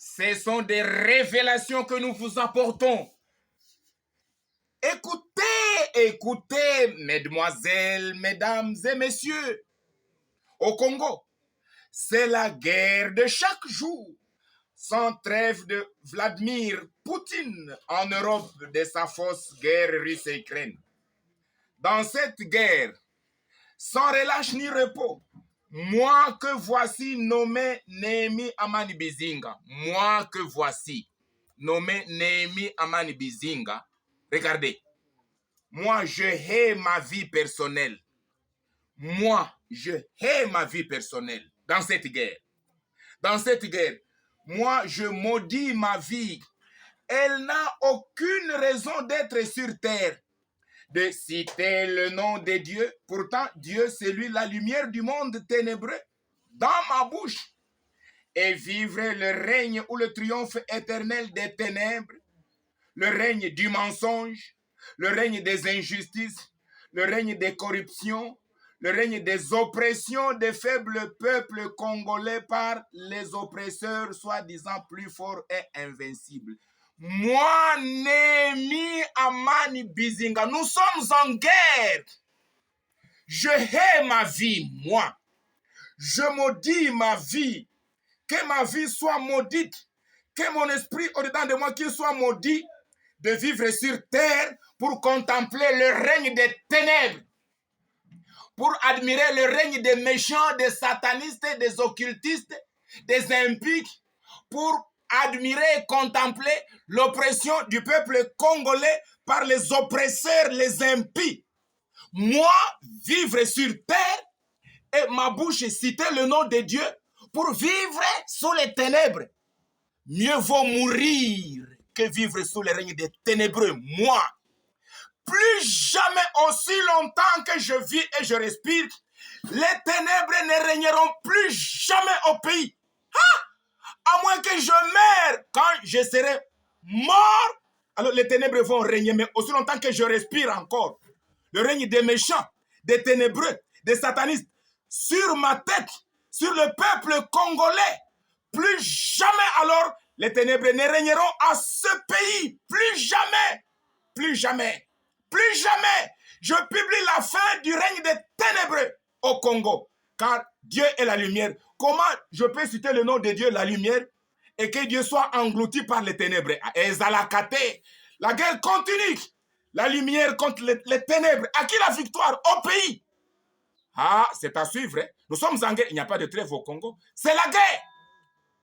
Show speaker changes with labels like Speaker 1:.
Speaker 1: Ce sont des révélations que nous vous apportons. Écoutez, mesdemoiselles, mesdames et messieurs. Au Congo, c'est la guerre de chaque jour, sans trêve de Vladimir Poutine en Europe de sa fausse guerre russe et Ukraine. Dans cette guerre, sans relâche ni repos, moi que voici nommé Néhémie Amani Bizinga, moi que voici nommé Néhémie Amani Bizinga, regardez, moi je hais ma vie personnelle. Moi, je hais ma vie personnelle dans cette guerre. Dans cette guerre, moi je maudis ma vie. Elle n'a aucune raison d'être sur terre. De citer le nom de Dieu. Pourtant, Dieu, c'est lui la lumière du monde ténébreux dans ma bouche. Et vivre le règne ou le triomphe éternel des ténèbres, le règne du mensonge, le règne des injustices, le règne des corruptions, le règne des oppressions des faibles peuples congolais par les oppresseurs soi-disant plus forts et invincibles. Moi, Néhémie Amani Bizinga, nous sommes en guerre. Je hais ma vie, moi. Je maudis ma vie. Que ma vie soit maudite. Que mon esprit au-dedans de moi qu'il soit maudit de vivre sur terre pour contempler le règne des ténèbres. Pour admirer le règne des méchants, des satanistes, des occultistes, des impies, pour admirer et contempler l'oppression du peuple congolais par les oppresseurs, les impies. Moi, vivre sur terre et ma bouche citer le nom de Dieu pour vivre sous les ténèbres. Mieux vaut mourir que vivre sous le règne des ténébreux. Moi, plus jamais aussi longtemps que je vis et je respire, les ténèbres ne régneront plus jamais au pays. À moins que je meure quand je serai mort, alors les ténèbres vont régner, mais aussi longtemps que je respire encore. Le règne des méchants, des ténébreux, des satanistes, sur ma tête, sur le peuple congolais. Plus jamais alors les ténèbres ne régneront à ce pays. Plus jamais, plus jamais, plus jamais. Je publie la fin du règne des ténébreux au Congo. Car Dieu est la lumière. Comment je peux citer le nom de Dieu, la lumière, et que Dieu soit englouti par les ténèbres? Ezalakate. La guerre continue. La lumière contre les ténèbres. À qui la victoire? Au pays. Ah, c'est à suivre. Hein? Nous sommes en guerre. Il n'y a pas de trêve au Congo. C'est la guerre.